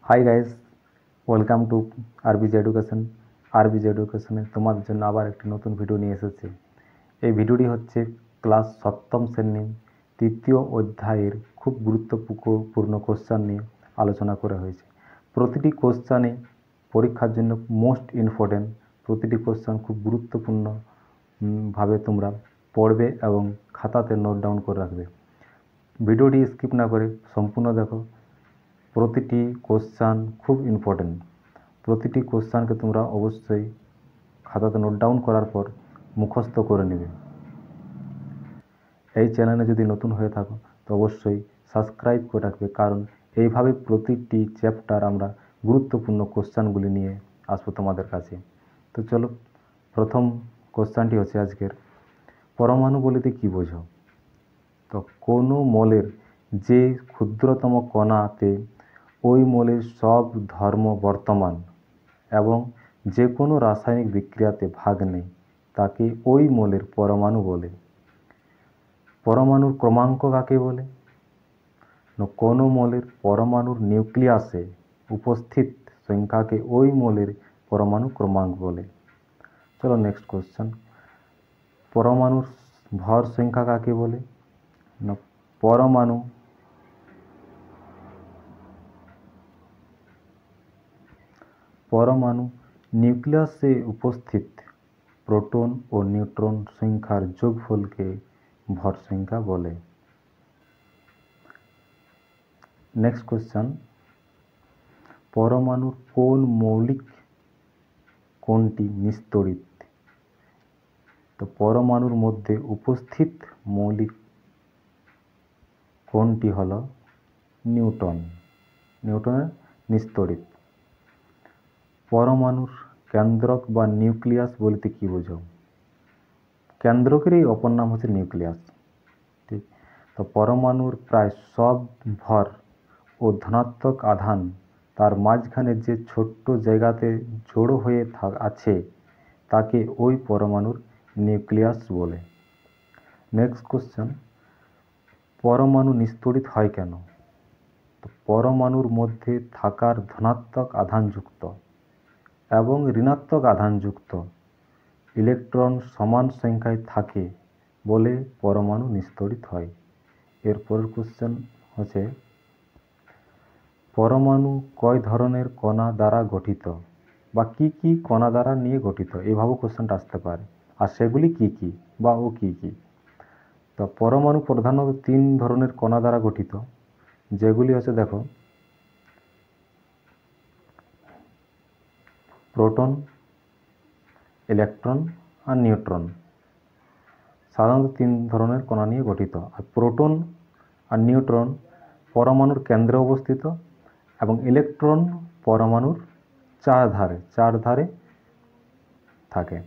High guys, welcome to RBG education. RBG এডুকেশনে তোমাদের জন্য আবার একটি নতুন ভিডিও নিয়ে এসেছি। এই ভিডিওটি হচ্ছে ক্লাস সপ্তম শ্রেণীর তৃতীয় অধ্যায়ের খুব গুরুত্বপূর্ণ কোশ্চেন নিয়ে আলোচনা করা হয়েছে। প্রতিটি কোশ্চেনই পরীক্ষার জন্য মোস্ট ইম্পর্টেন্ট। প্রতিটি কোশ্চেন খুব গুরুত্বপূর্ণ ভাবে তোমরা পড়বে এবং খাতাতে নোট ডাউন করে রাখবে। ভিডিওটি স্কিপ না করে সম্পূর্ণ দেখো। প্রতিটি কোশ্চেন খুব ইম্পর্টেন্ট। প্রতিটি কোশ্চেনকে তোমরা অবশ্যই খাতাতে নোট ডাউন করার পর মুখস্থ করে নেবে। এই চ্যানেলে যদি নতুন হয়ে থাকো তো অবশ্যই সাবস্ক্রাইব করে রাখবে, কারণ এইভাবে প্রতিটি চ্যাপ্টার আমরা গুরুত্বপূর্ণ কোশ্চেনগুলি নিয়ে আসবো তোমাদের কাছে। তো চলো, প্রথম কোশ্চেনটি হচ্ছে আজকের, পরমাণু বলিতে কী বোঝো? তো কোনো মৌলের যে ক্ষুদ্রতম কণাতে ওই মৌলের সব ধর্ম বর্তমান এবং যে কোনো রাসায়নিক বিক্রিয়াতে ভাগ নেই তাকে ওই মৌলের পরমাণু বলে। পরমাণুর ক্রমাঙ্ক কাকে বলে? কোনো মৌলের পরমাণুর নিউক্লিয়াসে উপস্থিত সংখ্যাকে ওই মৌলের পরমাণু ক্রমাঙ্ক বলে। চলো নেক্সট কোশ্চেন, পরমাণুর ভর সংখ্যা কাকে বলে? না, পরমাণু নিউক্লিয়াসে উপস্থিত প্রোটন ও নিউট্রন সংখ্যার যোগফলকে ভর সংখ্যা বলে। নেক্সট কোশ্চেন, পরমাণুর কোন মৌলিক কোণটি নিস্তড়িত? তো পরমাণুর মধ্যে উপস্থিত মৌলিক কোণটি হল নিউটনের নিস্তড়িত। পরমাণুর কেন্দ্রক বা নিউক্লিয়াস বলতে কি বোঝো? কেন্দ্রকেরই অপর নাম হচ্ছে নিউক্লিয়াস। ঠিক, তো পরমাণুর প্রায় সব ভর ও ধনাত্মক আধান তার মাঝখানে যে ছোট্ট জায়গাতে জড়ো হয়ে আছে তাকে ওই পরমাণুর নিউক্লিয়াস বলে। নেক্সট কোশ্চেন, পরমাণু নিস্তড়িত হয় কেন? তো পরমাণুর মধ্যে থাকার ধনাত্মক আধানযুক্ত এবং ঋণাত্মক আধানযুক্ত ইলেকট্রন সমান সংখ্যায় থাকে বলে পরমাণু নিস্তড়িত হয়। এরপরের কোশ্চেন হচ্ছে, পরমাণু কয় ধরনের কণা দ্বারা গঠিত বা কি কি কণা দ্বারা নিয়ে গঠিত? এভাবেও কোশ্চেনটা আসতে পারে। আর সেগুলি কি কি বা ও কি কি? তো পরমাণু প্রধানত 3 ধরনের কণা দ্বারা গঠিত, যেগুলি হচ্ছে দেখো, প্রোটন, ইলেকট্রন আর নিউট্রন। সাধারণত 3 ধরনের কণা নিয়ে গঠিত। আর প্রোটন আর নিউট্রন পরমাণুর কেন্দ্রে অবস্থিত এবং ইলেকট্রন পরমাণুর চার ধারে থাকে।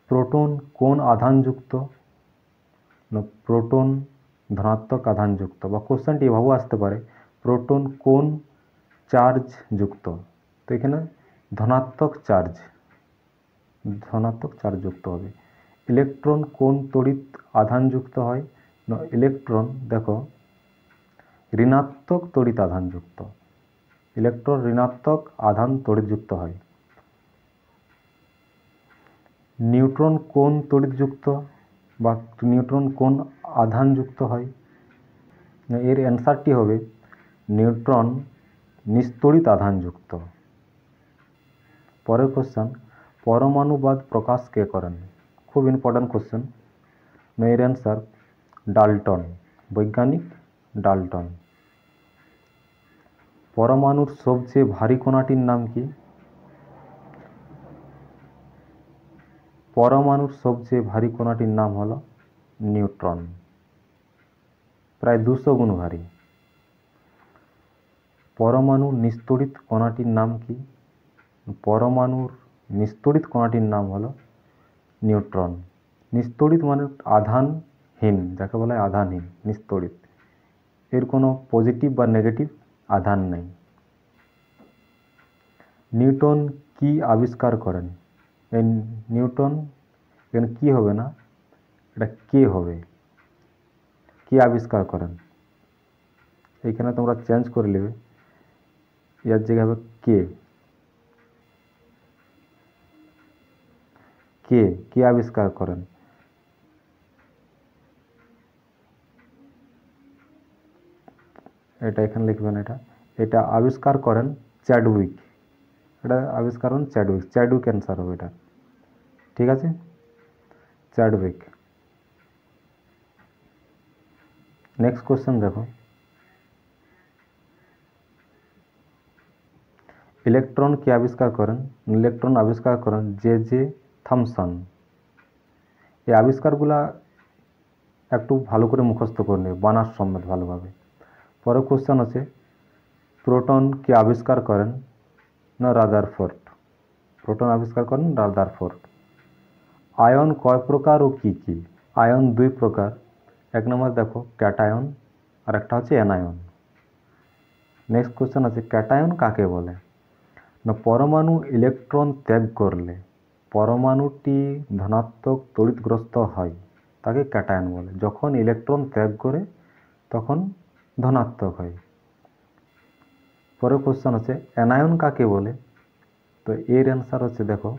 প্রোটন কোন আধানযুক্ত? প্রোটন ধনাত্মক আধানযুক্ত, বা কোশ্চেনটি এভাবেও আসতে পারে, প্রোটন কোন চার্জ যুক্ত? তো এখানে ধনাত্মক চার্জ যুক্ত হবে। ইলেকট্রন কোন তড়িৎ আধানযুক্ত হয়? ইলেকট্রন দেখো ঋণাত্মক তড়িৎ আধানযুক্ত। ইলেকট্রন ঋণাত্মক আধান তড়িৎযুক্ত হয়। নিউট্রন কোন তড়িৎযুক্ত বা নিউট্রন কোন আধানযুক্ত হয়? এর অ্যান্সারটি হবে নিউট্রন নিস্তড়িত আধানযুক্ত। পরের কোশ্চেন, পরমাণুবাদ প্রকাশ কে করেন? খুব ইম্পর্টেন্ট কোশ্চেন। এর অ্যান্সার ডাল্টন, বৈজ্ঞানিক ডাল্টন। পরমাণুর সবচেয়ে ভারী কণাটির নাম কি? পরমাণুর সবচেয়ে ভারী কণাটির নাম হলো নিউট্রন, প্রায় 200 গুণ ভারী। পরমাণুর নিস্তড়িত কণাটির নাম কি? পরমাণুর নিস্তড়িত কণাটির নাম হলো নিউট্রন। নিস্তড়িত মানে আধানহীন, যাকে বলা হয় আধানহীন, নিস্তড়িত। এর কোনো পজিটিভ বা নেগেটিভ আধান নেই। নিউটন কি আবিষ্কার করেন? এই নিউটন, এখানে কি হবে না, এটা কে হবে। কি আবিষ্কার করেন? এইখানে তোমরা চেঞ্জ করে নেবে, এর জায়গায় হবে কে। কে কে আবিষ্কার করেন? এটা এখানে লিখবেন, এটা আবিষ্কার করেন চ্যাডউইক। এটা আবিষ্কার করেন চ্যাডউইক। চ্যাডউইক অ্যান্সার হবে এটা, ঠিক আছে, চ্যাডউইক। নেক্সট কোশ্চেন দেখো, ইলেকট্রন কে আবিষ্কার করেন? ইলেকট্রন আবিষ্কার করেন জে থমসন। এই আবিষ্কারগুলা একটু ভালো করে মুখস্থ করে নেবে, বানার সমেত ভালোভাবে। পরের কোশ্চেন আছে, প্রোটন কে আবিষ্কার করেন? না রাদারফোর্ড। প্রোটন আবিষ্কার করেন রাদারফোর্ড। আয়ন কয় প্রকার ও কি কি? আয়ন দুই প্রকার। এক নম্বর দেখো ক্যাটায়ন, আর একটা হচ্ছে অ্যানায়ন। নেক্সট কোশ্চেন আছে, ক্যাটায়ন কাকে বলে? না পরমাণু ইলেকট্রন ত্যাগ করলে পরমাণুটি ধনাত্মক তড়িৎগ্রস্ত হয়, তাকে ক্যাটায়ন বলে। যখন ইলেকট্রন ত্যাগ করে তখন ধনাত্মক হয়। পরের কোশ্চেন আছে, অ্যানায়ন কাকে বলে? তো এর অ্যান্সার হচ্ছে দেখো,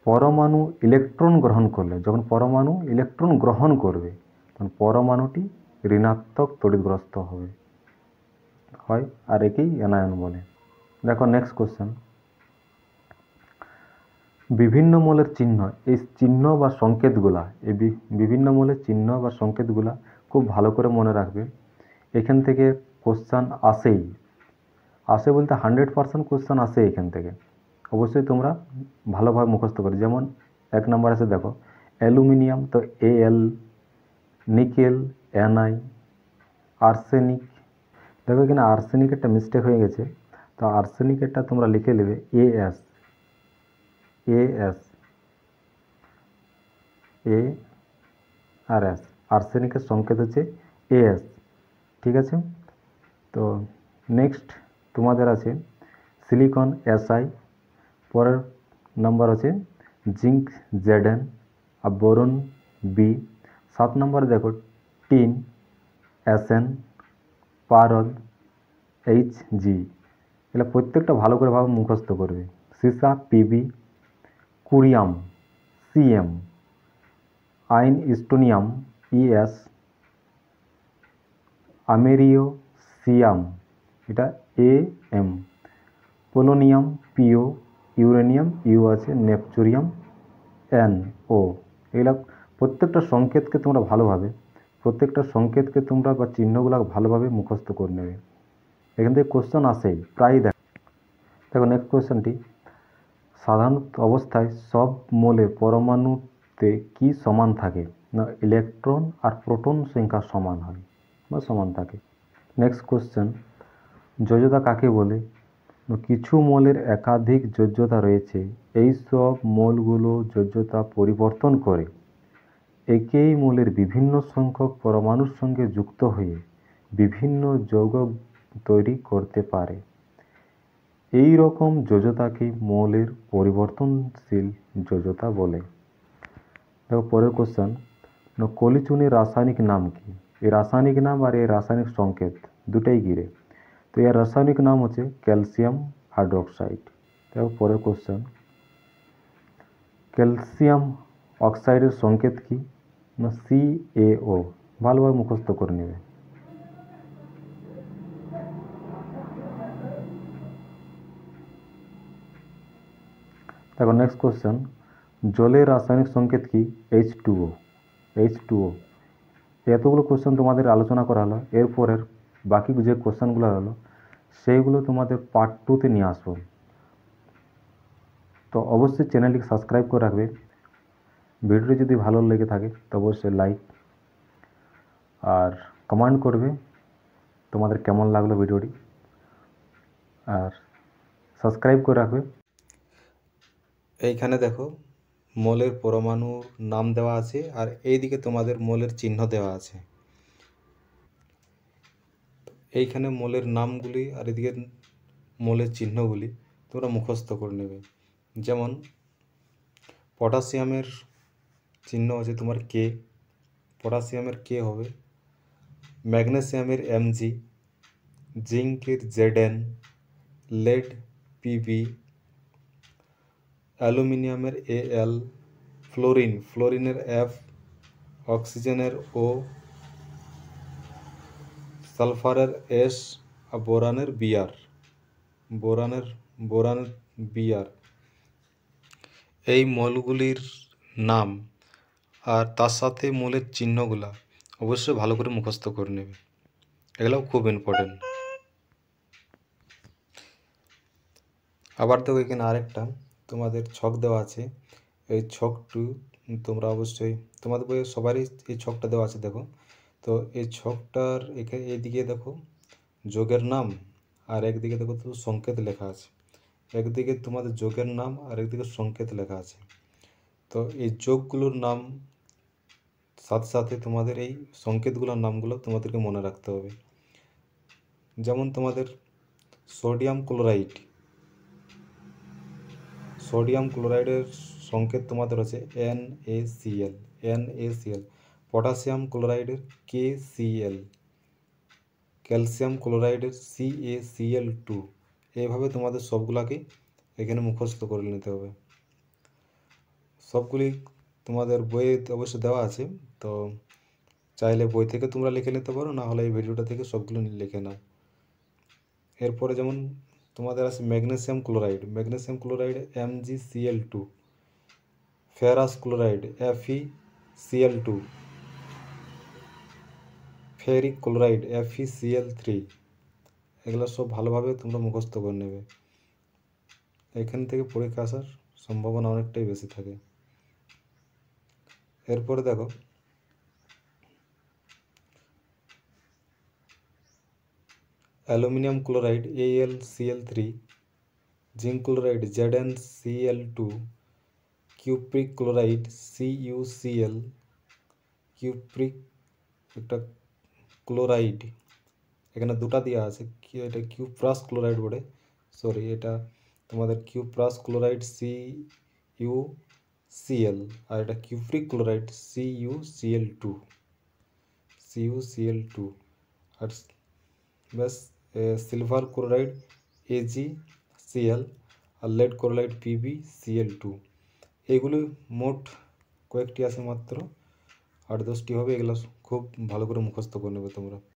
পরমাণু ইলেকট্রন গ্রহণ করলে, যখন পরমাণু ইলেকট্রন গ্রহণ করবে তখন পরমাণুটি ঋণাত্মক তড়িৎগ্রস্ত হয়, আর একেই অ্যানায়ন বলে। দেখো নেক্সট কোশ্চেন, বিভিন্ন মৌলের চিহ্ন। এই চিহ্ন বা সংকেতগুলা, এই বিভিন্ন মৌলের চিহ্ন বা সংকেতগুলা খুব ভালো করে মনে রাখবে। এখান থেকে কোশ্চেন আসে বলতে 100% কোশ্চেন আসে এখান থেকে। অবশ্যই তোমরা ভালোভাবে মুখস্থ করো। যেমন এক নম্বর আছে দেখো অ্যালুমিনিয়াম, তো Al, নিকেল Ni, আর্সেনিক। দেখো এখানে আর্সেনিক একটা মিস্টেক হয়ে গেছে, তো আর্সেনিকেরটা তোমরা লিখে নেবে As, আর এস। আর্সেনিকের সংকেত হচ্ছে As, ঠিক আছে। তো নেক্সট তোমাদের আছে সিলিকন Si, পরের নাম্বার আছে জিঙ্ক Zn, আর বোরন বি। 7 নম্বরে দেখো টিন Sn, পারদ Hg। এগুলো প্রত্যেকটা ভালো করে মুখস্থ করবে। সীসা Pb, curium Cm, einsteinium Es, americium এটা Am, polonium PO, uranium U আছে, নেপচুরিয়াম NO। এগুলা প্রত্যেকটা সংকেতকে তোমরা বা চিহ্নগুলো ভালোভাবে মুখস্থ করে নেবে। এখান থেকে কোশ্চেন আসেই প্রায়। দেখো নেক্সট কোশ্চেনটি, সাধারণ অবস্থায় সব মোলের পরমাণুতে কি সমান থাকে? না ইলেকট্রন আর প্রোটন সংখ্যা সমান হয় বা সমান থাকে। নেক্সট কোশ্চেন, যোজ্যতা কাকে বলে? কিছু মোলের একাধিক যোজ্যতা রয়েছে, এই সব মোলগুলো যোজ্যতা পরিবর্তন করে একই মোলের বিভিন্ন সংখ্যক পরমাণুর সঙ্গে যুক্ত হয়ে বিভিন্ন যৌগ তৈরি করতে পারে। এই রকম যোজ্যতাকে মৌলের পরিবর্তনশীল যোজ্যতা বলে। দেখো পরের কোশ্চেন, কলিচুনের রাসায়নিক নাম কি? এই রাসায়নিক নাম আর এই রাসায়নিক সংকেত দুটাই গিরে। তো এর রাসায়নিক নাম হচ্ছে ক্যালসিয়াম হাইড্রোক্সাইড। দেখো পরের কোশ্চেন, ক্যালসিয়াম অক্সাইডের সংকেত কি? না CaO। ভালোভাবে মুখস্থ করে নেবে। দেখো নেক্সট কোশ্চেন, জলের রাসায়নিক সংকেত কি? H2O। এতগুলো কোশ্চেন তোমাদের আলোচনা করা হলো। এরপরের বাকি যে কোশ্চেনগুলো হলো সেইগুলো তোমাদের পার্ট 2-তে নিয়ে আসবো। তো অবশ্যই চ্যানেলটিকে সাবস্ক্রাইব করে রাখবে। ভিডিওটি যদি ভালো লেগে থাকে তো অবশ্যই লাইক আর কমেন্ট করবে তোমাদের কেমন লাগলো ভিডিওটি, আর সাবস্ক্রাইব করে রাখবে। এইখানে দেখো মোলের পরমাণুর নাম দেওয়া আছে, আর এইদিকে তোমাদের মোলের চিহ্ন দেওয়া আছে। এইখানে মোলের নামগুলি আর এদিকে মোলের চিহ্নগুলি তোমরা মুখস্থ করে নেবে। যেমন পটাশিয়ামের চিহ্ন আছে তোমার K, পটাশিয়ামের K হবে ম্যাগনেসিয়ামের Mg, জিঙ্কের Zn, lead Pb, অ্যালুমিনিয়ামের Al, ফ্লোরিনের F, অক্সিজেনের O, সালফারের S, আর বোরানের Br। বোরানের Br। এই মৌলগুলির নাম আর তার সাথে মৌলের চিহ্নগুলা অবশ্যই ভালো করে মুখস্থ করে নেবে, এগুলোও খুব ইম্পর্টেন্ট। আবার দেখো এখানে আরেকটা তোমাদের ছক দেওয়া আছে, এই ছকটু তোমরা অবশ্যই তোমাদের বইয়ে সবারই এই ছকটা দেওয়া আছে দেখো। তো এই ছকটার এখানে এইদিকে দেখো যোগের নাম, আর একদিকে দেখো তো সংকেত লেখা আছে। একদিকে তোমাদের যোগের নাম আর একদিকে সংকেত লেখা আছে। তো এই যোগগুলোর নাম সাথে সাথে তোমাদের এই সংকেতগুলোর নামগুলো তোমাদেরকে মনে রাখতে হবে। যেমন তোমাদের সোডিয়াম ক্লোরাইডের সংকেত তোমাদের আছে NaCl। পটাশিয়াম ক্লোরাইডের KCl, ক্যালসিয়াম ক্লোরাইডের CaCl2। এইভাবে তোমাদের সবগুলাকে এখানে মুখস্থ করে নিতে হবে। সবগুলি তোমাদের বইয়ে অবশ্যই দেওয়া আছে, তো চাইলে বই থেকে তোমরা লিখে নিতে পারো, না হলে এই ভিডিওটা থেকে সবগুলো লিখে নাও। এরপরে যেমন তোমাদের আছে magnesium chloride MgCl2, ferrous chloride FeCl2, ferric chloride FeCl3। এগুলো সব ভালোভাবে তোমরা মুখস্থ করে নেবে, এখান থেকে পরীক্ষা আসার সম্ভাবনা অনেকটাই বেশি থাকে। এরপরে দেখো aluminium chloride AlCl3, zinc chloride ZnCl2, cupric chloride CuCl, cupric একটা ক্লোরাইড এখানে দুটা দেওয়া আছে, এটা কিউপ্রাস ক্লোরাইড বলে, সরি এটা তোমাদের কিউপ্রাস ক্লোরাইড CuCl, আর এটা কিউপ্রিক ক্লোরাইড CuCl2। আর ব্যাস সিলভার ক্লোরাইড AgCl, আর লেড ক্লোরাইড PbCl2। এইগুলো মোট কয়েকটি আছে মাত্র, 8-10টি হবে। এগুলো খুব ভালো করে মুখস্থ করে নেবে তোমরা।